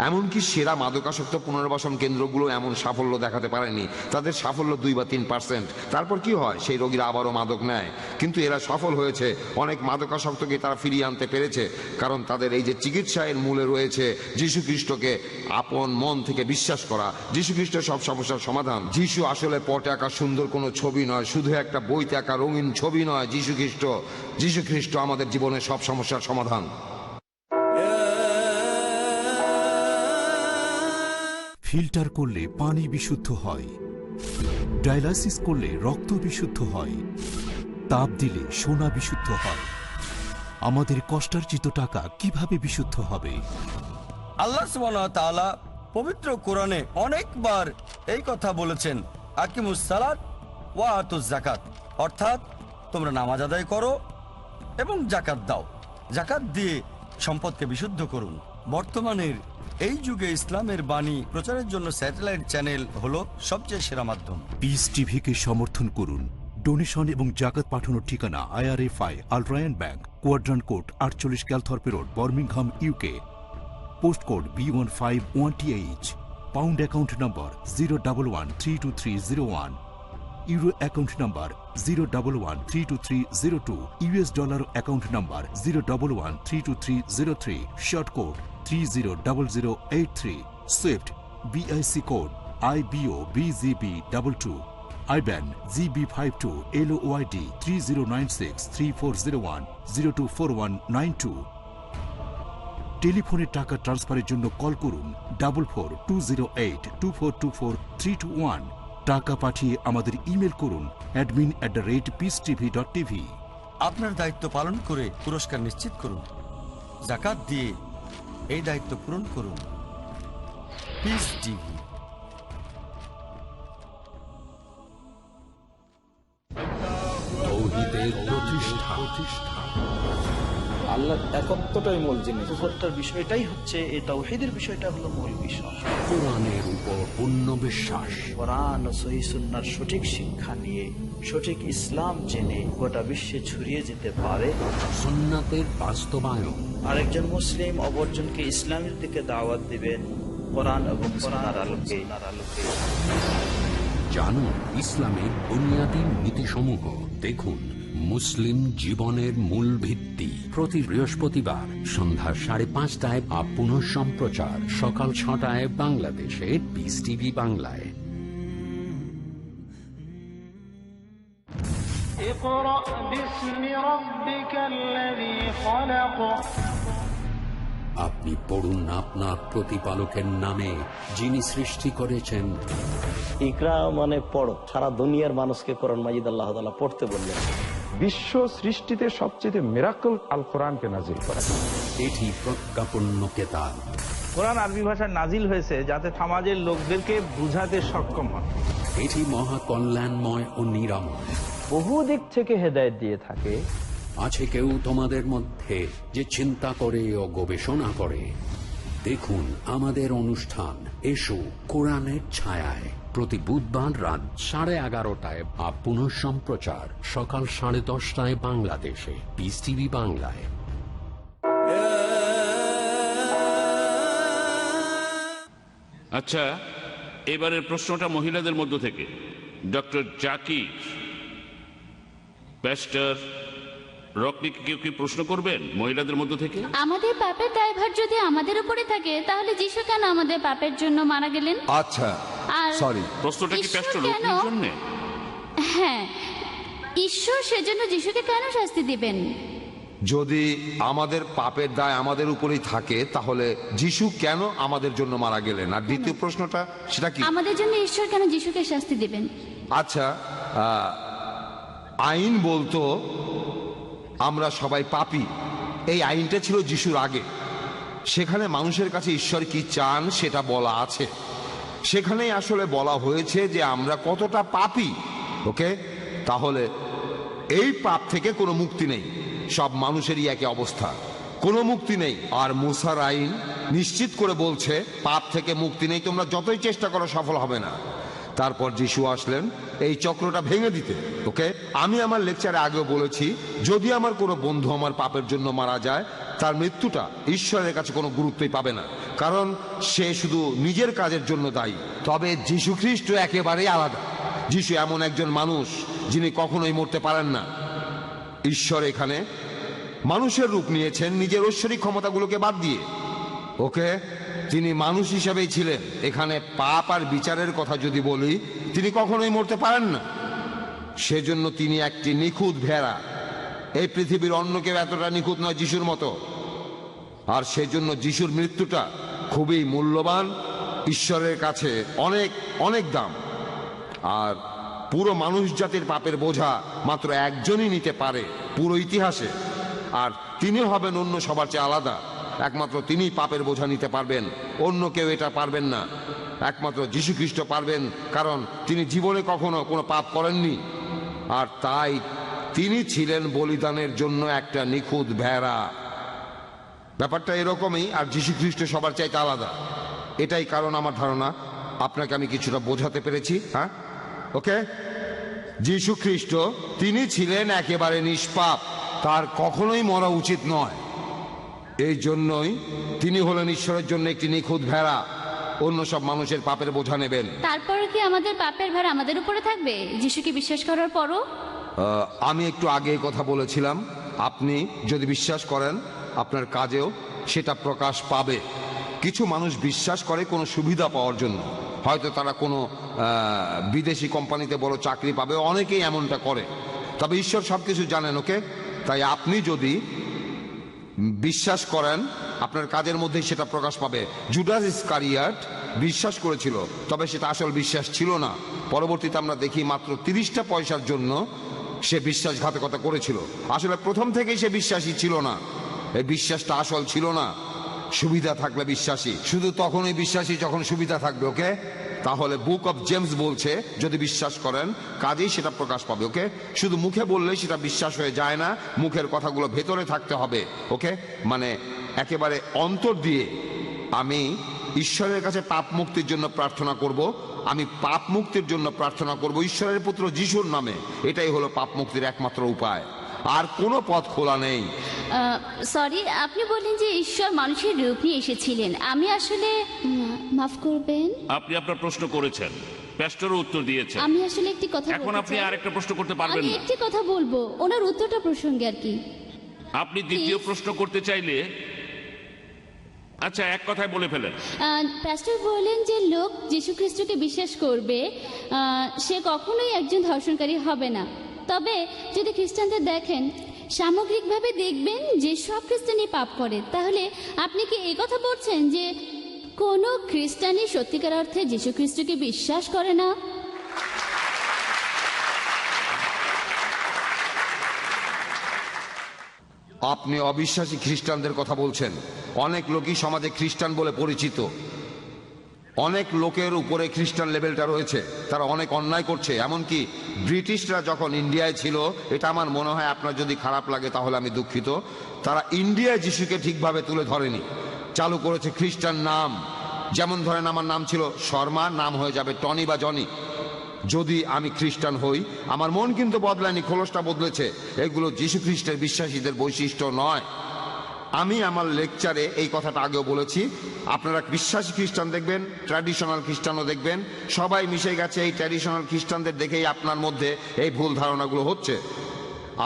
এমনকি সেরা মাদকাসক্ত পুনর্বাসন কেন্দ্রগুলো এমন সাফল্য দেখাতে পারেনি, তাদের সাফল্য 2 বা 3%। তারপর কি হয়, সেই রোগীরা আবারও মাদক নেয়। কিন্তু এরা সফল হয়েছে, অনেক মাদকাসক্তকে তারা ফিরিয়ে আনতে পেরেছে, কারণ তাদের এই যে চিকিৎসা, এর মূলে রয়েছে যীশু খ্রিস্টকে আপন মন থেকে বিশ্বাস করা। যীশু খ্রিস্ট সব সমস্যার সমাধান। যীশু আসলে পটে আঁকা সুন্দর কোনো ছবি নয়, শুধু একটা বইতে আঁকা রঙিন ছবি নয়। যীশু খ্রিস্ট আমাদের জীবনের সব সমস্যার সমাধান। ফিল্টার করলে পানি বিশুদ্ধ হয়, ডায়ালাইসিস করলে রক্ত বিশুদ্ধ হয়, তাপ দিলে সোনা বিশুদ্ধ হয়। আমাদের কষ্টার্জিত টাকা কিভাবে বিশুদ্ধ হবে? আল্লাহ সুবহানাহু ওয়া তাআলা পবিত্র কোরআনে অনেকবার এই কথা বলেছেন, আকিমুস সালাত ওয়া আতুজ যাকাত, অর্থাৎ তোমরা নামাজ আদায় করো এবং যাকাত দাও। যাকাত দিয়ে সম্পদকে বিশুদ্ধ করুন। বর্তমানের এই যুগে ইসলামের বাণী প্রচারের জন্য স্যাটেলাইট চ্যানেল হলো সবচেয়ে সেরা মাধ্যম। পিস টিভিকে সমর্থন করুন। ডোনেশন এবং জাকাত পাঠানোর ঠিকানা IRFI আলট্রায়ন bank, quadrant code 48 Calthorpe road, Birmingham, UK। Post code B151TH। Pound account number 011-32301। Euro account number 011-32302। US dollar account number 011-32303। Short code 300083। Swift BIC code IBOBZB22। IBAN GB52 LOYD 30963401 024192। টেলিফোনে টাকা ট্রান্সফারের জন্য কল করুন 442082424321। টাকা পাঠিয়ে আমাদের ইমেল করুন admin@peacetv.tv। আপনার দায়িত্ব পালন করে পুরস্কার নিশ্চিত করুন। যাকাত দিয়ে এই দায়িত্ব পূরণ করুন। Piece TV. তৌহিদের প্রতিষ্ঠা। আল্লাহর একত্বটাই মূল জিনিস, উপরটার বিষয়টাই হচ্ছে এই তাওহীদের বিষয়টা হলো মূল বিষয়। কোরআনের উপর পূর্ণ বিশ্বাস। কোরআন ও সহিহ সুন্নাহর সঠিক শিক্ষা নিয়ে সঠিক ইসলাম জেনে গোটা বিশ্বে ছড়িয়ে যেতে পারে। সুন্নাতের বাস্তবায়ন। আরেকজন মুসলিম অপরজনকে ইসলামের দিকে দাওয়াত দিবেন কোরআন এবং সুন্নাহর আলোকে। জানুন ইসলামের বুনিয়াদী নীতিসমূহ। দেখুন মুসলিম জীবনের মূল ভিত্তি। প্রতি বৃহস্পতিবার সন্ধ্যা 5:30 বা পুনঃ সম্প্রচার সকাল 6টায় বাংলাদেশে পিস টিভি বাংলায়। আপনি পড়ুন আপনার প্রতিপালকের নামে, যিনি সৃষ্টি করেছেন। ইকরা মানে পড়ো। সারা দুনিয়ার মানুষকে কোরআন মাজিদ আল্লাহ তাআলা পড়তে বললেন। বিশ্ব সৃষ্টিতে সবচেয়ে মিরাকল আল কোরআনকে নাজিল করা। এটি প্রজ্ঞাপন্য কেতাব। কোরআন আরবি ভাষায় নাজিল হয়েছে যাতে সমাজের লোকদেরকে বুঝাতে সক্ষম হয়। এটি মহা কল্যাণময় ও নিরাময়। বহু দিক থেকে হেদায়েত দিয়ে থাকে। আছে কেউ তোমাদের মধ্যে যে চিন্তা করে ও গবেষণা করে? দেখুন আমাদের অনুষ্ঠান এসো কোরআনের ছায়ায়, প্রতি বুধবার রাত 11:30টায় বা পুনঃ সম্প্রচার সকাল 10:30টায় বাংলাদেশে পিস টিভি বাংলায়। আচ্ছা, এবারের প্রশ্নটা মহিলাদের মধ্য থেকে। ডক্টর জাকির, প্যাস্টর রকনিকে কেউ কি প্রশ্ন করবেন মহিলাদের মধ্য থেকে? আমাদের পাপের দায়ভার যদি আমাদের উপরে থাকে, তাহলে যিশু কেন আমাদের পাপের জন্য মারা গেলেন? আচ্ছা, আর সরি, প্রশ্নটা কি প্যাস্টর রকনির জন্য? হ্যাঁ, ঈশ্বর সেজন্য যিশুকে কেন শাস্তি দিবেন? যদি আমাদের পাপের দায় আমাদের উপরেই থাকে, তাহলে যিশু কেন আমাদের জন্য মারা গেলেন? আর দ্বিতীয় প্রশ্নটা সেটা কি? আমাদের জন্য ঈশ্বর কেন যিশুকে শাস্তি দিবেন? আচ্ছা, আইন বলতো আমরা সবাই পাপী। এই আইনটা ছিল যিশুর আগে। সেখানে মানুষের কাছে ঈশ্বর কি চান সেটা বলা আছে। সেখানেই আসলে বলা হয়েছে যে আমরা কতটা পাপী। ওকে, তাহলে এই পাপ থেকে কোনো মুক্তি নেই। সব মানুষেরই একই অবস্থা, কোনো মুক্তি নেই। আর মুসার আইন নিশ্চিত করে বলছে পাপ থেকে মুক্তি নেই, তোমরা যতই চেষ্টা করো সফল হবে না। তারপর যিশু আসলেন এই চক্রটা ভেঙে দিতে। ওকে, আমি আমার লেকচারে আগেও বলেছি, যদি আমার কোনো বন্ধু আমার পাপের জন্য মারা যায়, তার মৃত্যুটা ঈশ্বরের কাছে কোনো গুরুত্বই পাবে না, কারণ সে শুধু নিজের কাজের জন্য দায়ী। তবে যিশু খ্রিস্ট একেবারেই আলাদা। যিশু এমন একজন মানুষ যিনি কখনোই মরতে পারেন না। ঈশ্বর এখানে মানুষের রূপ নিয়েছেন নিজের ঐশ্বরিক ক্ষমতাগুলোকে বাদ দিয়ে। ওকে, তিনি মানুষ হিসাবেই ছিলেন। এখানে পাপ আর বিচারের কথা যদি বলি, তিনি কখনোই মরতে পারেন না। সেজন্য তিনি একটি নিখুঁত ভেড়া। এই পৃথিবীর অন্য কেউ এতটা নিখুঁত নয় যিশুর মতো। আর সেজন্য যিশুর মৃত্যুটা খুবই মূল্যবান, ঈশ্বরের কাছে অনেক অনেক দাম। আর পুরো মানুষ জাতির পাপের বোঝা মাত্র একজনই নিতে পারে পুরো ইতিহাসে, আর তিনি হবেন অন্য সবার চেয়ে আলাদা। একমাত্র তিনি পাপের বোঝা নিতে পারবেন, অন্য কেউ এটা পারবেন না। একমাত্র যীশু খ্রিস্ট পারবেন, কারণ তিনি জীবনে কখনো কোনো পাপ করেননি। আর তাই তিনি ছিলেন বলিদানের জন্য একটা নিখুঁত ভেড়া। ব্যাপারটা এরকমই। আর যীশু খ্রিস্ট সবার চাইতে আলাদা। এটাই কারণ আমার ধারণা আপনাকে আমি কিছুটা বোঝাতে পেরেছি। হ্যাঁ, ওকে। যীশু খ্রিস্ট তিনি ছিলেন একেবারে নিষ্পাপ, তার কখনোই মরা উচিত নয়। এই জন্যই তিনি হলেন ঈশ্বরের জন্য একটি নিখুঁত ভেড়া, অন্য সব মানুষের পাপের বোঝা নেবেন। তারপরে কি আমাদের পাপের ভার আমাদের উপরে থাকবে যিশুকে বিশ্বাস করার পরও? আমি একটু আগে কথা বলেছিলাম, আপনি যদি বিশ্বাস করেন আপনার কাজেও সেটা প্রকাশ পাবে। কিছু মানুষ বিশ্বাস করে কোনো সুবিধা পাওয়ার জন্য, হয়তো তারা কোনো বিদেশি কোম্পানিতে বড় চাকরি পাবে, অনেকেই এমনটা করে। তবে ঈশ্বর সবকিছু জানেন, ওকে। তাই আপনি যদি বিশ্বাস করেন আপনার কাজের মধ্যেই সেটা প্রকাশ পাবে। জুডাস ইসকারিয়াত বিশ্বাস করেছিল, তবে সেটা আসল বিশ্বাস ছিল না। পরবর্তীতে আমরা দেখি মাত্র 30টা পয়সার জন্য সে বিশ্বাসঘাতকতা করেছিল। আসলে প্রথম থেকেই সে বিশ্বাসী ছিল না। এই বিশ্বাসটা আসল ছিল না। সুবিধা থাকলে বিশ্বাসী, শুধু তখনই বিশ্বাসী যখন সুবিধা থাকবে, ওকে। তাহলে বুক অফ জেমস বলছে যদি বিশ্বাস করেন কাজেই সেটা প্রকাশ পাবে, ওকে। শুধু মুখে বললেই সেটা বিশ্বাস হয়ে যায় না, মুখের কথাগুলো ভেতরে থাকতে হবে, ওকে। মানে একেবারে অন্তর দিয়ে আমি ঈশ্বরের কাছে পাপ মুক্তির জন্য প্রার্থনা করব, আমি পাপ মুক্তির জন্য প্রার্থনা করব ঈশ্বরের পুত্র যিশুর নামে। এটাই হলো পাপ মুক্তির একমাত্র উপায়, আর কোনো পথ খোলা নেই। সরি, আপনি বললেন যে ঈশ্বর মানুষের রূপ নিয়ে এসেছিলেন। আমি আসলে মাফ করবেন, আপনি আপনার প্রশ্ন করেছেন, প্যাস্টরও উত্তর দিয়েছেন। আমি আসলে একটি কথা এখন আপনি আরেকটা প্রশ্ন করতে পারবেন আমি না। একটি কথা বলবো ওনার উত্তরটা প্রসঙ্গে আর কি। আপনি দ্বিতীয় প্রশ্ন করতে চাইলে আচ্ছা এক কথায় বলে ফেলেন। প্যাস্টর বললেন যে লোক যীশু খ্রিস্টকে বিশ্বাস করবে সে কখনোই একজন ধর্ষণকারী হবে না। তবে যদি খ্রিস্টানদের দেখেন সামগ্রিকভাবে দেখবেন যে সব খ্রিস্টানই পাপ করে। তাহলে আপনি কি এই কথা বলছেন যে কোনো খ্রিস্টানই সত্যিকার অর্থে যীশু খ্রিস্টকে বিশ্বাস করে না? আপনি অবিশ্বাসী খ্রিস্টানদের কথা বলছেন। অনেক লোকই সমাজে খ্রিস্টান বলে পরিচিত, অনেক লোকের উপরে খ্রিস্টান লেভেলটা রয়েছে, তারা অনেক অন্যায় করছে। এমনকি ব্রিটিশরা যখন ইন্ডিয়ায় ছিল, এটা আমার মনে হয় আপনার যদি খারাপ লাগে তাহলে আমি দুঃখিত, তারা ইন্ডিয়ায় যিশুকে ঠিকভাবে তুলে ধরেনি, চালু করেছে খ্রিস্টান নাম। যেমন ধরেন আমার নাম ছিল শর্মা, নাম হয়ে যাবে টনি বা জনি। যদি আমি খ্রিস্টান হই, আমার মন কিন্তু বদলায়নি, খোলসটা বদলেছে। এগুলো যীশু খ্রিস্টের বিশ্বাসীদের বৈশিষ্ট্য নয়। আমি আমার লেকচারে এই কথাটা আগেও বলেছি, আপনারা বিশ্বাসী খ্রিস্টান দেখবেন, ট্র্যাডিশনাল খ্রিস্টানও দেখবেন, সবাই মিশে গেছে। এই ট্র্যাডিশনাল খ্রিস্টানদের দেখেই আপনার মধ্যে এই ভুল ধারণাগুলো হচ্ছে।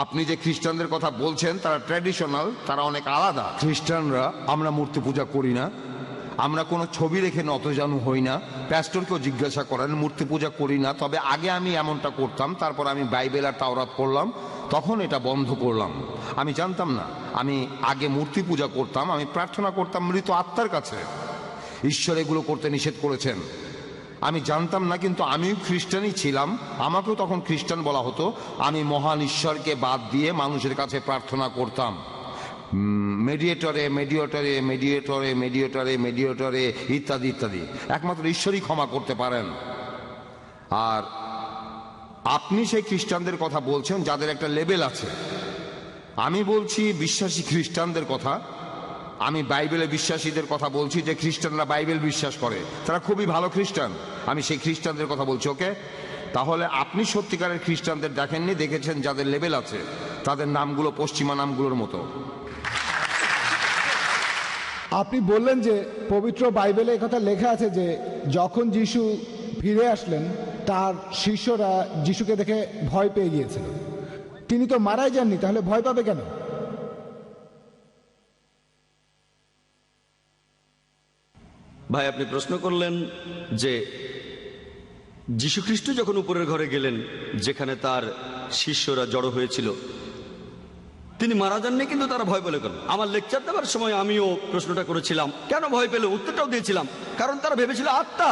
আপনি যে খ্রিস্টানদের কথা বলছেন তারা ট্র্যাডিশনাল, তারা অনেক আলাদা। খ্রিস্টানরা আমরা মূর্তি পূজা করি না, আমরা কোনো ছবি রেখে নতজানু হই না। প্যাস্টরকেও জিজ্ঞাসা করেন, মূর্তি পূজা করি না। তবে আগে আমি এমনটা করতাম, তারপর আমি বাইবেল আর তাওরাত পড়লাম, তখন এটা বন্ধ করলাম। আমি জানতাম না, আমি আগে মূর্তি পূজা করতাম, আমি প্রার্থনা করতাম মৃত আত্মার কাছে। ঈশ্বর এগুলো করতে নিষেধ করেছেন, আমি জানতাম না। কিন্তু আমিও খ্রিস্টানই ছিলাম, আমাকেও তখন খ্রিস্টান বলা হতো। আমি মহান ঈশ্বরকে বাদ দিয়ে মানুষের কাছে প্রার্থনা করতাম, মেডিয়েটরে মেডিয়েটরে মেডিয়েটরে মেডিয়েটরে মেডিয়েটরে ইত্যাদি ইত্যাদি। একমাত্র ঈশ্বরই ক্ষমা করতে পারেন। আর আপনি সেই খ্রিস্টানদের কথা বলছেন যাদের একটা লেভেল আছে। আমি বলছি বিশ্বাসী খ্রিস্টানদের কথা, আমি বাইবেলে বিশ্বাসীদের কথা বলছি, যে খ্রিস্টানরা বাইবেল বিশ্বাস করে, তারা খুবই ভালো খ্রিস্টান। আমি সেই খ্রিস্টানদের কথা বলছি, ওকে। তাহলে আপনি সত্যিকারের খ্রিস্টানদের দেখেননি, দেখেছেন যাদের লেভেল আছে, তাদের নামগুলো পশ্চিমা নামগুলোর মতো। আপনি বললেন যে পবিত্র বাইবেলে কথা লেখা আছে যে যখন যিশু ফিরে আসলেন তার শিষ্যরা যিশুকে দেখে ভয় পেয়ে গিয়েছিল। তিনি তো মারাই যাননি, তাহলে ভয় পাবে কেন? ভাই, আপনি প্রশ্ন করলেন যে যীশুখ্রিস্ট যখন উপরের ঘরে গেলেন, যেখানে তার শিষ্যরা জড়ো হয়েছিল, তিনি মারা যাননি, কিন্তু তারা ভয় পেল কেন? আমার লেকচার দেওয়ার সময় আমিও প্রশ্নটা করেছিলাম, কেন ভয় পেল? উত্তরটাও দিয়েছিলাম, কারণ তারা ভেবেছিল আত্মা,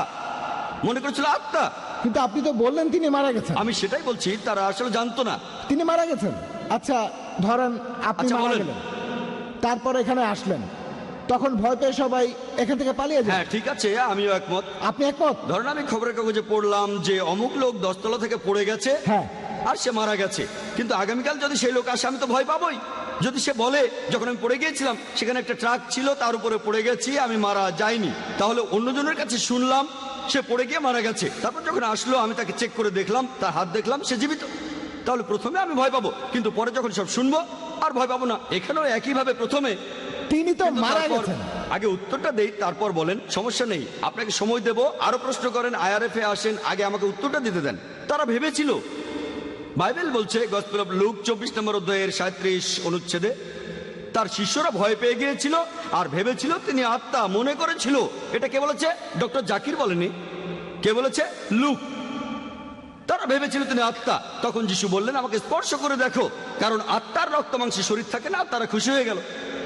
মনে করেছিল আত্মা। কিন্তু আপনি তো বললেন তিনি মারা গেছেন। আমি সেটাই বলছি, তারা আসলে জানতো না তিনি মারা গেছেন। আচ্ছা, ধরেন আপনি আচ্ছা, মারা বলেন। গেলেন, তারপর এখানে আসলেন, তখন ভয় পেয়ে সবাই এখান থেকে পালিয়ে যায়। হ্যাঁ ঠিক আছে, আমিও একমত। আপনি একমত? ধরেন আমি খবরের কাগজে পড়লাম যে অমুক লোক 10 তলা থেকে পড়ে গেছে, হ্যাঁ, আর সে মারা গেছে, কিন্তু আগামীকাল যদি সেই লোক আসে আমি তো ভয় পাবোই। যদি সে বলে যখন আমি পড়ে গিয়েছিলাম সেখানে একটা ট্রাক ছিল, তার উপরে পড়ে গেছি, আমি মারা যাইনি, তাহলে অন্যজনের কাছে শুনলাম সে পড়ে গিয়ে মারা গেছে, তারপর যখন আসলো আমি তাকে চেক করে দেখলাম, তার হাত দেখলাম সে জীবিত, তাহলে প্রথমে আমি ভয় পাবো, কিন্তু পরে যখন সব শুনবো আর ভয় পাবো না। এখানেও একইভাবে প্রথমে তিনি তো মারা তারপর গেছেন। আগে উত্তরটা দেই, তারপর বলেন, সমস্যা নেই, আপনাকে সময় দেব, আরো প্রশ্ন করেন, আইআরএফ এ আসেন, আগে আমাকে উত্তরটা দিতে দেন। তারা ভেবেছিল, বাইবেল বলছে গসপেল অফ লুক 24 নম্বর অধ্যায়ের 37 অনুচ্ছেদে, তার শিষ্যরা ভয় পেয়ে গিয়েছিল আর ভেবেছিল তিনি আত্মা, মনে করেছিল। এটা কে বলেছে? ডক্টর জাকির বলেনি, কে বলেছে? লুক। তারা ভেবেছিল তিনি আত্মা। তখন যিশু বললেন, আমাকে স্পর্শ করে দেখো, কারণ আত্মার রক্ত মাংসে শরীর থাকে না। তারা খুশি হয়ে গেল।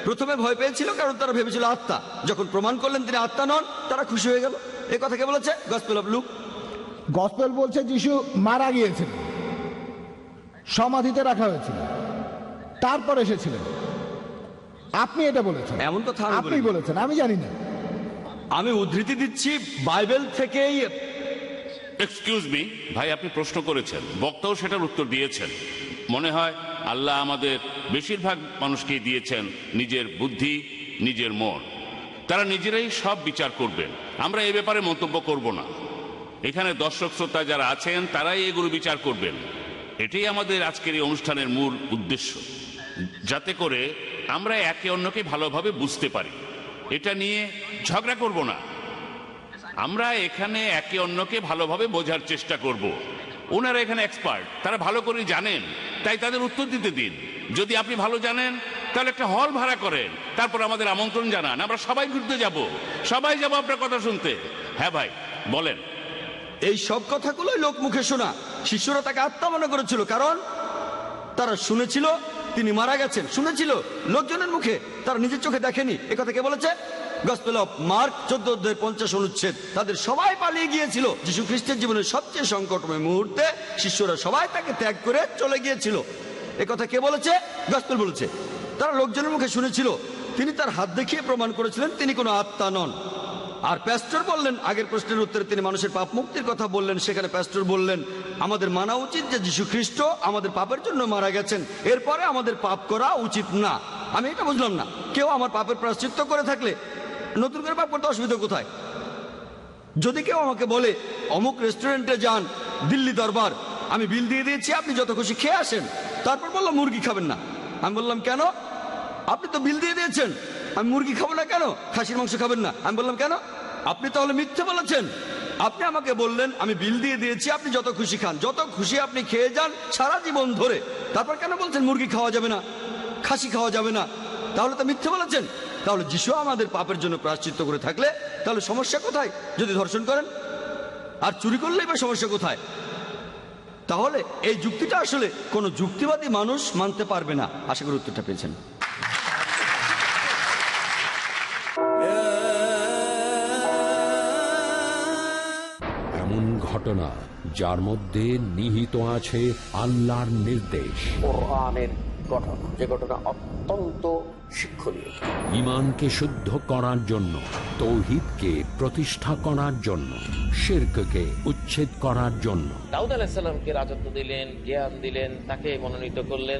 প্রথমে ভয় পেয়েছিল কারণ তারা ভেবেছিল আত্মা, যখন প্রমাণ করলেন তিনি আত্মা নন, তারা খুশি হয়ে গেল। এই কথা কে বলেছে? Gospel of look. গসপেল বলছে যিশু মারা গিয়েছিলেন, সমাধিতে রাখা হয়েছিল, তারপর এসেছিলেন। আপনি এটা বলেছেন। এমন কথা আপনি বলেছেন, আমি জানি না। আমি উদ্ধৃতি দিচ্ছি বাইবেল থেকেই। এক্সকিউজ মি ভাই, আপনি প্রশ্ন করেছেন, বক্তাও সেটার উত্তর দিয়েছেন। মনে হয় আল্লাহ আমাদের বেশিরভাগ মানুষকে দিয়েছেন নিজের বুদ্ধি, নিজের মন, তারা নিজেরাই সব বিচার করবেন। আমরা এ ব্যাপারে মন্তব্য করব না। এখানে দর্শক শ্রোতা যারা আছেন তারাই এগুলো বিচার করবেন। এটাই আমাদের আজকের এই অনুষ্ঠানের মূল উদ্দেশ্য, যাতে করে আমরা একে অন্যকে ভালোভাবে বুঝতে পারি। এটা নিয়ে ঝগড়া করব না, আমরা এখানে একে অন্যকে ভালোভাবে বোঝার চেষ্টা করব। ওনারা এখানে এক্সপার্ট, তারা ভালো করে জানেন, তাই তাদের উত্তর দিতে দিন। যদি আপনি ভালো জানেন তাহলে একটা হল ভাড়া করেন, তারপর আমাদের আমন্ত্রণ জানান, আমরা সবাই ঘুরতে যাব, সবাই যাব আপনার কথা শুনতে। হ্যাঁ ভাই বলেন। এই সব কথাগুলোই লোক মুখে শোনা। শিষ্যরা তাকে আত্মা মনে করেছিল, কারণ তারা শুনেছিল তিনি মারা গেছেন, শুনেছিল লোকজনের মুখে, তারা নিজের চোখে দেখেনি। এ কথা কে বলেছে? গসপেল অফ মার্ক 14 অধ্যায়ের 50 অনুচ্ছেদ। তাদের সবাই পালিয়ে গিয়েছিল। যিশু খ্রিস্টের জীবনের সবচেয়ে সংকটময় মুহূর্তে শিষ্যরা সবাই তাকে ত্যাগ করে চলে গিয়েছিল। এ কথা কে বলেছে? গসপেল বলেছে। তারা লোকজনের মুখে শুনেছিল, তিনি তার হাত দেখিয়ে প্রমাণ করেছিলেন তিনি কোনো আত্মা নন। আর প্যাস্টর বললেন, আগের প্রশ্নের উত্তরে তিনি মানুষের পাপ মুক্তির কথা বললেন, সেখানে প্যাস্টর বললেন আমাদের মানা উচিত যে যীশু খ্রিস্ট আমাদের পাপের জন্য মারা গেছেন, এরপরে আমাদের পাপ করা উচিত না। আমি এটা বুঝলাম না, কেউ আমার পাপের প্রায়শ্চিত্ত করে থাকলে নতুন করে পাপ করতে অসুবিধা কোথায়? যদি কেউ আমাকে বলে অমুক রেস্টুরেন্টে যান, দিল্লি দরবার, আমি বিল দিয়ে দিয়েছি, আপনি যত খুশি খেয়ে আসেন, তারপর বললাম মুরগি খাবেন না। আমি বললাম কেন? আপনি তো বিল দিয়ে দিয়েছেন, আমি মুরগি খাবো না কেন? খাসির মাংস খাবেন না, আমি বললাম কেন? আপনি তাহলে মিথ্যে বলেছেন। আপনি আমাকে বললেন আমি বিল দিয়ে দিয়েছি, আপনি যত খুশি খান, যত খুশি আপনি খেয়ে যান সারা জীবন ধরে, তারপর কেন বলছেন মুরগি খাওয়া যাবে না, খাসি খাওয়া যাবে না? তাহলে তো মিথ্যে বলেছেন। তাহলে যিশু আমাদের পাপের জন্য প্রায়শ্চিত্ত করে থাকলে তাহলে সমস্যা কোথায়? যদি ধর্ষণ করেন আর চুরি করলেই বা সমস্যা কোথায়? তাহলে এই যুক্তিটা আসলে কোনো যুক্তিবাদী মানুষ মানতে পারবে না। আশা করি উত্তরটা পেয়েছেন। এমন ঘটনা যার মধ্যে নিহিত আছে আল্লাহর নির্দেশ, কোরআনের ঘটনা, যে ঘটনা অত্যন্ত শিক্ষণীয়। ঈমানকে শুদ্ধ করার জন্য, তাওহীদকে প্রতিষ্ঠা করার জন্য, শিরককে উচ্ছেদ করার জন্য। দাউদ আলাইহিস সালামকে রাজত্ব দিলেন, জ্ঞান দিলেন, তাকে মনোনীত করলেন।